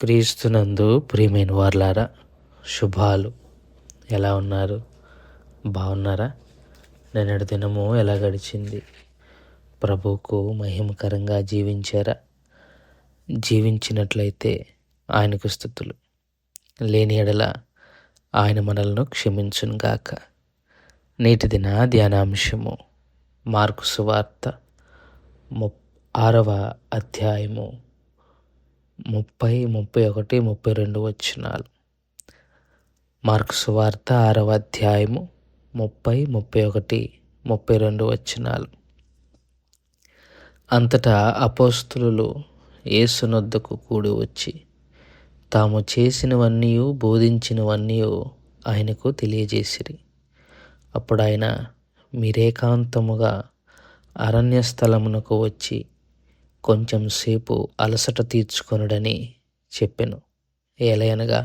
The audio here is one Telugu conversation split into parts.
క్రీస్తునందు ప్రియమైన వార్లారా, శుభాలు. ఎలా ఉన్నారు? బాగున్నారా? నిన్నటి దినము ఎలా గడిచింది? ప్రభువుకు మహిమకరంగా జీవించారా? జీవించినట్లయితే ఆయనకు స్తుతులు. లేని ఎడల ఆయన మనలను క్షమించును గాక. నేటి దిన ధ్యానాంశము మార్కు సువార్త 6వ అధ్యాయము 30, 31, 32 వచనాలు. మార్కు సువార్త 6వ అధ్యాయము 30, 31, 32 వచనాలు. అంతటా అపోస్తలులు యేసునొద్దకు కూడి వచ్చి తాము చేసినవన్నీ బోధించినవన్నీ ఆయనకు తెలియజేసిరి. అప్పుడు ఆయన మీరేకాంతముగా అరణ్య స్థలమునకు వచ్చి కొంచెం సేపు అలసట తీర్చుకొనుడని చెప్పెను. ఏలయనగా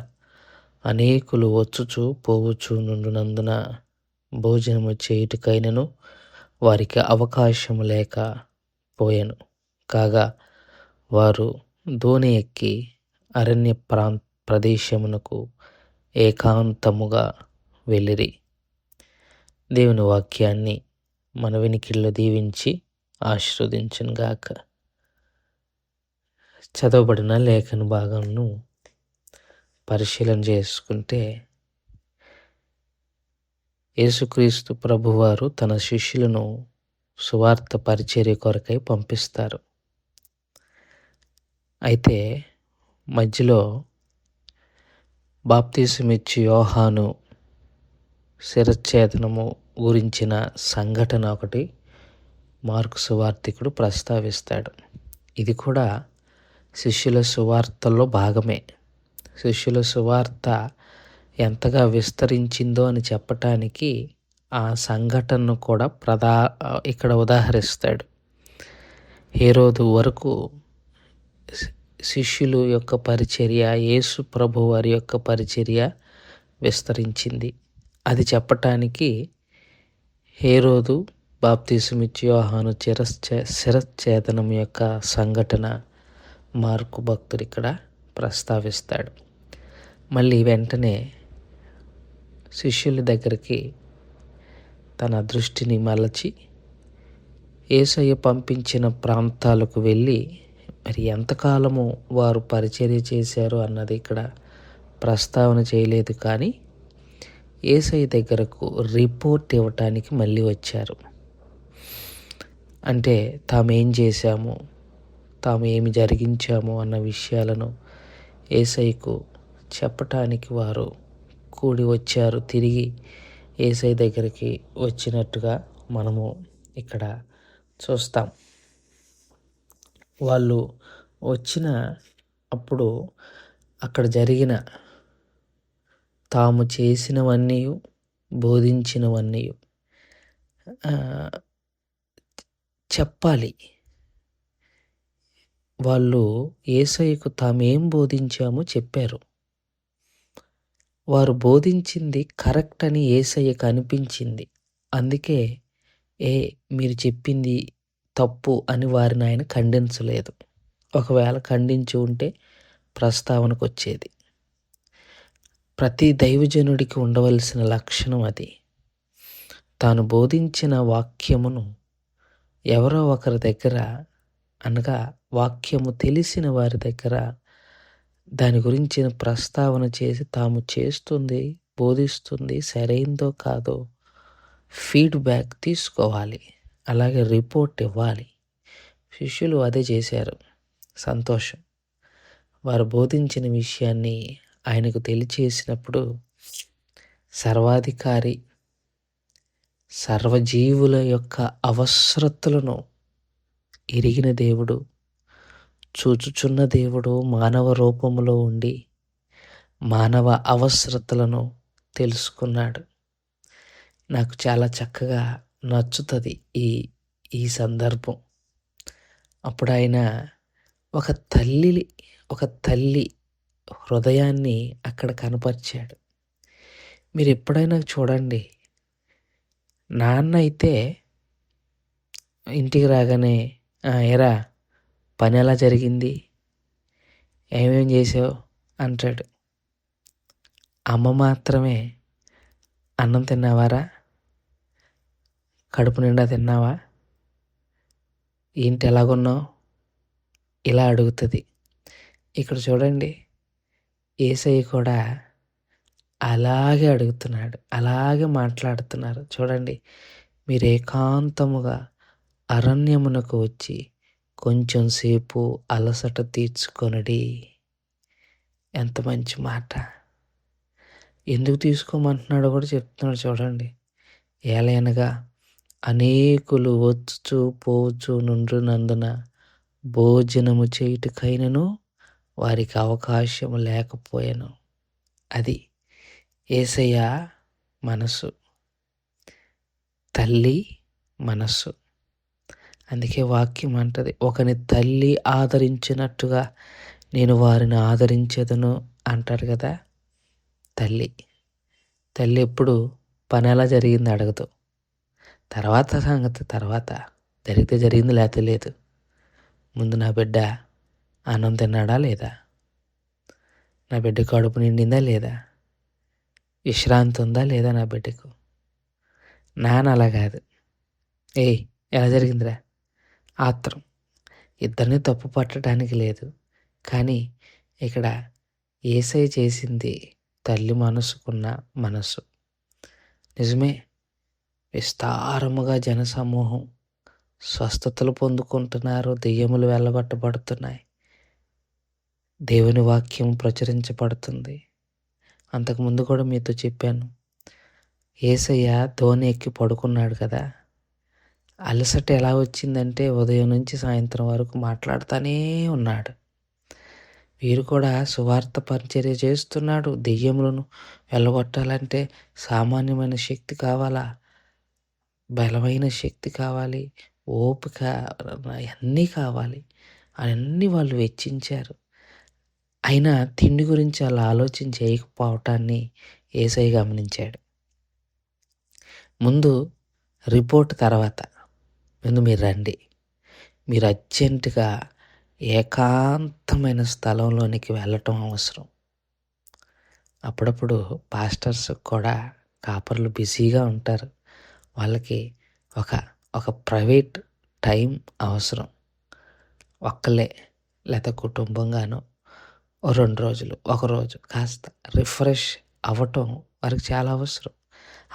అనేకులు వచ్చుచు పోవచ్చు నుండునందున భోజనము చేయుటకైనను వారికి అవకాశము లేక పోయెను. కాగా వారు దోణి ఎక్కి అరణ్య ప్రదేశమునకు ఏకాంతముగా వెళ్ళిరి. దేవుని వాక్యాన్ని మన వినికిడిలో దీవించి ఆశీర్వదించునుగాక. చదవబడిన లేఖన భాగంను పరిశీలన చేసుకుంటే, యేసుక్రీస్తు ప్రభువారు తన శిష్యులను సువార్త పరిచర్య కొరకై పంపిస్తారు. అయితే మధ్యలో బాప్తిసమిచ్చి యోహాను శిరచ్ఛేదనము గురించిన సంఘటన ఒకటి మార్కు సువార్తికుడు ప్రస్తావిస్తాడు. ఇది కూడా శిష్యుల సువార్తల్లో భాగమే. శిష్యుల సువార్త ఎంతగా విస్తరించిందో అని చెప్పటానికి ఆ సంఘటనను కూడా ఇక్కడ ఉదాహరిస్తాడు. హేరోదు వరకు శిష్యుల యొక్క పరిచర్య, యేసు ప్రభు వారి యొక్క పరిచర్య విస్తరించింది. అది చెప్పటానికి హేరోదు బాప్తిసమిచ్చి యోహాను శిరచ్ఛేదనం యొక్క సంఘటన మార్కు భక్తుడు ఇక్కడ ప్రస్తావిస్తాడు. మళ్ళీ వెంటనే శిష్యుల దగ్గరికి తన దృష్టిని మలచి యేసయ్య పంపించిన ప్రాంతాలకు వెళ్ళి మరి ఎంతకాలము వారు పరిచర్య చేశారు అన్నది ఇక్కడ ప్రస్తావన చేయలేదు. కానీ యేసయ్య దగ్గరకు రిపోర్ట్ ఇవ్వటానికి మళ్ళీ వచ్చారు. అంటే తామేం చేశాము, తాము ఏమి జరిగించాము అన్న విషయాలను యేసయ్యకు చెప్పటానికి వారు కూడి వచ్చారు. తిరిగి యేసయ్య దగ్గరికి వచ్చినట్టుగా మనము ఇక్కడ చూస్తాం. వాళ్ళు వచ్చిన అప్పుడు అక్కడ జరిగిన తాము చేసినవన్నీ బోధించినవన్నీ చెప్పాలి. వాళ్ళు యేసయ్యకు తామేం బోధించామో చెప్పారు. వారు బోధించింది కరెక్ట్ అని యేసయ్యకు అనిపించింది. అందుకే మీరు చెప్పింది తప్పు అని వారిని ఆయన ఖండించలేదు. ఒకవేళ ఖండించి ఉంటే ప్రస్తావనకు వచ్చేది. ప్రతి దైవజనుడికి ఉండవలసిన లక్షణం అది. తాను బోధించిన వాక్యమును ఎవరో ఒకరి దగ్గర, అనగా వాక్యము తెలిసిన వారి దగ్గర దాని గురించిన ప్రస్తావన చేసి తాము చేస్తుంది, బోధిస్తుంది సరైందో కాదో ఫీడ్బ్యాక్ తీసుకోవాలి. అలాగే రిపోర్ట్ ఇవ్వాలి. శిష్యులు అదే చేశారు. సంతోషం. వారు బోధించిన విషయాన్ని ఆయనకు తెలియచేసినప్పుడు సర్వాధికారి, సర్వజీవుల యొక్క అవసరతలను ఎరిగిన దేవుడు, చూచుచున్న దేవుడు మానవ రూపంలో ఉండి మానవ అవసరతలను తెలుసుకున్నాడు. నాకు చాలా చక్కగా నచ్చుతుంది ఈ సందర్భం. అప్పుడు ఆయన ఒక తల్లి హృదయాన్ని అక్కడ కనపరిచాడు. మీరు ఎప్పుడైనా చూడండి, నాన్న అయితే ఇంటికి రాగానే ఎరా పని ఎలా జరిగింది, ఏమేం చేసావు అంటాడు. అమ్మ మాత్రమే అన్నం తిన్నావారా, కడుపు నిండా తిన్నావా, ఏంటి ఎలాగున్నావు, ఇలా అడుగుతుంది. ఇక్కడ చూడండి, యేసయ్య కూడా అలాగే అడుగుతున్నాడు, అలాగే మాట్లాడుతున్నారు. చూడండి, మీరు ఏకాంతముగా అరణ్యమునకు వచ్చి కొంచెం సేపు అలసట తీర్చుకొనడి. ఎంత మంచి మాట! ఎందుకు తీసుకోమంటున్నాడో కూడా చెప్తున్నాడు చూడండి. ఏలయనగా అనేకులు వచ్చుచు పోవచ్చు నుండునందున భోజనము చేయుటకైనను వారికి అవకాశం లేకపోయాను. అది యేసయ్య మనసు, తల్లి మనస్సు. అందుకే వాక్యం అంటది, ఒకని తల్లి ఆదరించినట్టుగా నేను వారిని ఆదరించేదను అంటారు కదా. తల్లి ఎప్పుడు పని ఎలా జరిగింది అడగదు. తర్వాత సంగతి తర్వాత, జరిగితే జరిగింది, లేకపోతే లేదు. ముందు నా బిడ్డ అన్నం తిన్నాడా లేదా, నా బిడ్డ కడుపు నిండిందా లేదా, విశ్రాంతి ఉందా లేదా నా బిడ్డకు. నాన్న అలా కాదు, ఎలా జరిగిందిరా, ఆత్రం. ఇద్దరిని తప్పు పట్టడానికి లేదు. కానీ ఇక్కడ యేసయ్య చేసింది తల్లి మనసుకున్న మనసు. నిజమే, విస్తారముగా జనసమూహం స్వస్థతలు పొందుకుంటున్నారు, దెయ్యములు వెళ్ళగొట్టబడుతున్నాయి, దేవుని వాక్యం ప్రచురించబడుతుంది. అంతకుముందు కూడా మీతో చెప్పాను, యేసయ్య ధోని ఎక్కి పడుకున్నాడు కదా. అలసట ఎలా వచ్చిందంటే ఉదయం నుంచి సాయంత్రం వరకు మాట్లాడుతూనే ఉన్నాడు. వీరు కూడా సువార్త పరిచర్య చేస్తున్నాడు. దెయ్యములను వెళ్ళగొట్టాలంటే సామాన్యమైన శక్తి కావాలా, బలమైన శక్తి కావాలి, ఓపిక, అన్నీ కావాలి. అవన్నీ వాళ్ళు వెచ్చించారు. అయినా తిండి గురించి అలా ఆలోచన చేయకపోవటాన్ని యేసయ్య గమనించాడు. ముందు రిపోర్ట్ తర్వాత, ముందు మీరు రండి, మీరు అర్జెంటుగా ఏకాంతమైన స్థలంలోనికి వెళ్ళటం అవసరం. అప్పుడప్పుడు పాస్టర్స్ కూడా, కాపర్లు బిజీగా ఉంటారు, వాళ్ళకి ఒక ప్రైవేట్ టైం అవసరం. ఒక్కలే లేకపోతే కుటుంబంగానో 2 రోజులు, ఒకరోజు కాస్త రిఫ్రెష్ అవ్వటం వారికి చాలా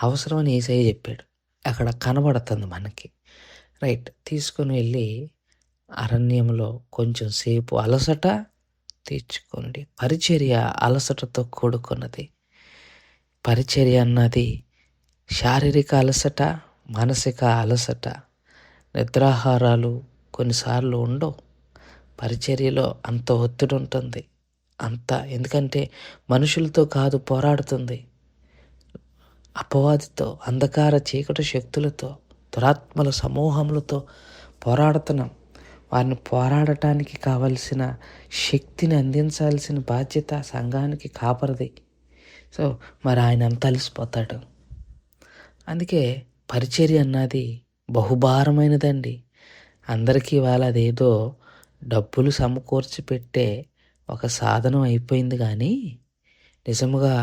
అవసరం అని యేసయ్య చెప్పాడు. అక్కడ కనబడుతుంది మనకి. రైట్, తీసుకొని వెళ్ళి అరణ్యంలో కొంచెం సేపు అలసట తీర్చుకోండి. పరిచర్య అలసటతో కూడుకున్నది. పరిచర్య అన్నది శారీరక అలసట, మానసిక అలసట, నిద్రాహారాలు కొన్నిసార్లు ఉండవు. పరిచర్యలో అంత ఒత్తిడి ఉంటుంది. ఎందుకంటే మనుషులతో కాదు పోరాడుతుంది, అపవాదితో, అంధకార చీకటి శక్తులతో, దురాత్మల సమూహములతో పోరాడుతున్నాం. వారిని పోరాడటానికి కావలసిన శక్తిని అందించాల్సిన బాధ్యత సంఘానికి కాపరిది. సో మరి ఆయన అంత అలసిపోతాడు. అందుకే పరిచర్య అన్నది బహుభారమైనదండి. అందరికీ వాళ్ళ అదేదో డబ్బులు సమకూర్చి పెట్టే ఒక సాధనం అయిపోయింది. కానీ నిజముగా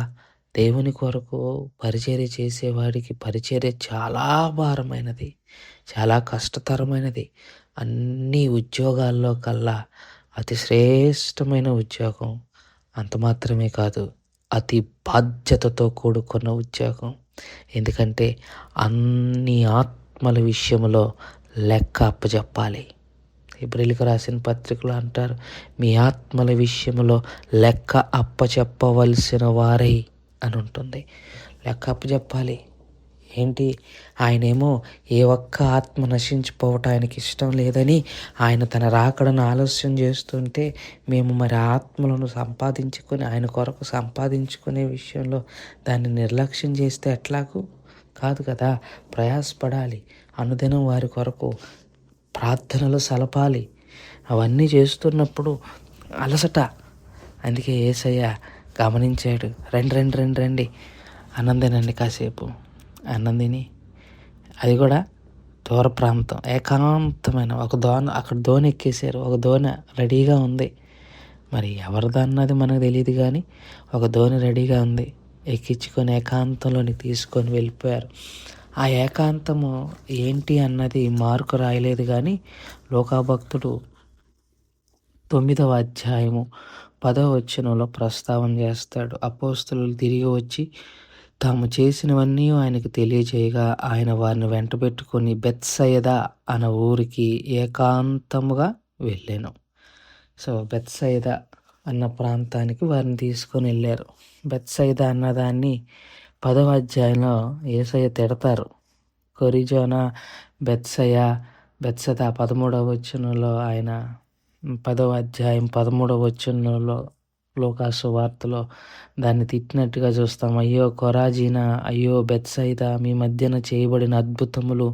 దేవుని కొరకు పరిచర్య చేసేవాడికి పరిచర్య చాలా భారమైనది, చాలా కష్టతరమైనది. అన్ని ఉద్యోగాల్లో కల్లా అతి శ్రేష్టమైన ఉద్యోగం. అంత మాత్రమే కాదు, అతి బాధ్యతతో కూడుకున్న ఉద్యోగం. ఎందుకంటే అన్ని ఆత్మల విషయంలో లెక్క అప్పచెప్పాలి. హెబ్రీయులకు రాసిన పత్రికలో అంటారు, మీ ఆత్మల విషయంలో లెక్క అప్పచెప్పవలసిన వారై అని ఉంటుంది. లెక్క అప్పచెప్పాలి. ఏంటి, ఆయనేమో ఏ ఒక్క ఆత్మ నశించిపోవటం ఆయనకి ఇష్టం లేదని ఆయన తన రాకడను ఆలస్యం చేస్తుంటే మేము మరి ఆత్మలను సంపాదించుకొని ఆయన కొరకు సంపాదించుకునే విషయంలో దాన్ని నిర్లక్ష్యం చేస్తే ఎట్లాగూ కాదు కదా. ప్రయాసపడాలి, అనుదినం వారి కొరకు ప్రార్థనలు సలపాలి. అవన్నీ చేస్తున్నప్పుడు అలసట. అందుకే యేసయ్య గమనించాడు, రండి అన్నం తినండి కాసేపు. అన్నం తిని, అది కూడా దూర ప్రాంతం, ఏకాంతమైన ఒక దోణ, అక్కడ దోణ ఎక్కేసారు. ఒక దోణ రెడీగా ఉంది. మరి ఎవరిదన్నది మనకు తెలీదు గానీ, ఒక ధోని రెడీగా ఉంది. ఎక్కించుకొని ఏకాంతంలోనికి తీసుకొని వెళ్ళిపోయారు. ఆ ఏకాంతము ఏంటి అన్నది మార్కు రాయలేదు గానీ, లోకాభక్తుడు 9వ అధ్యాయము 10వ వచనంలో ప్రస్తావన చేస్తాడు. అపోస్తలులు తిరిగి వచ్చి తాము చేసినవన్నీ ఆయనకు తెలియజేయగా, ఆయన వారిని వెంటబెట్టుకొని బెత్సయిదా అన్న ఊరికి ఏకాంతముగా వెళ్ళెను. సో, బెత్సయిదా అన్న ప్రాంతానికి వారిని తీసుకొని వెళ్ళారు. బెత్సయిదా అన్నదాన్ని 10వ అధ్యాయంలో యేసయ్య తిడతారు. కొరిజోనా బెత్సదా 13వ వచనంలో ఆయన 10వ అధ్యాయం 13వ వచనంలో లూకా సువార్తలో దాన్ని తిట్టినట్టుగా చూస్తాం. అయ్యో కొరాజీనా, అయ్యో బెత్సయిదా, మీ మధ్యన చేయబడిన అద్భుతములు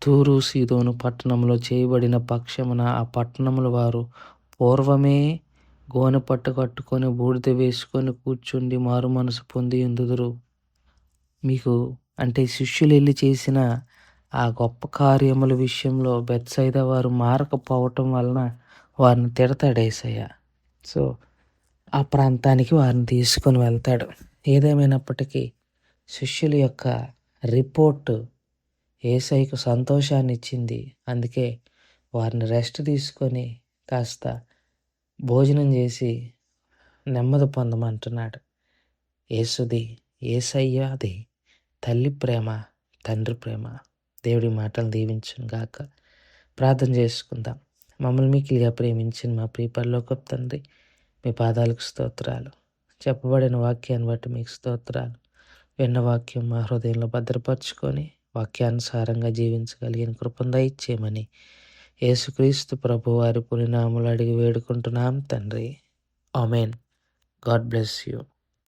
తూరు సీదోను పట్టణంలో చేయబడిన పక్షమున ఆ పట్టణముల వారు పూర్వమే గోనె పట్టు కట్టుకొని బూడిద వేసుకొని కూర్చుండి మారు మనసు పొంది ఉందుదురు. మీకు అంటే శిష్యులు వెళ్ళి చేసిన ఆ గొప్ప కార్యముల విషయంలో బెత్సయిదా వారు మారకపోవటం వలన వారిని తిడతాడు యేసయ్య. సో, ఆ ప్రాంతానికి వారిని తీసుకొని వెళ్తాడు. ఏదేమైనప్పటికీ శిష్యుల యొక్క రిపోర్టు యేసయ్యకు సంతోషాన్ని ఇచ్చింది. అందుకే వారిని రెస్ట్ తీసుకొని కాస్త భోజనం చేసి నెమ్మది పొందమంటున్నాడు. యేసయ్యది తల్లి ప్రేమ, తండ్రి ప్రేమ. దేవుడి మాటలు దీవించును గాక. ప్రార్థన చేసుకుందాం. మమ్మల్ని మిక్కిలిగా ప్రేమించిన మా ప్రియ పరలోకపు తండ్రి, మీ పాదాలకు స్తోత్రాలు. చెప్పబడిన వాక్యాన్ని బట్టి మీకు స్తోత్రాలు. విన్న వాక్యం మా హృదయంలో భద్రపరుచుకొని వాక్యానుసారంగా జీవించగలిగిన కృపను దయచేయమని యేసుక్రీస్తు ప్రభువారి పునినామములో అడిగి వేడుకుంటున్నాం తండ్రి. ఆమేన్. God bless you.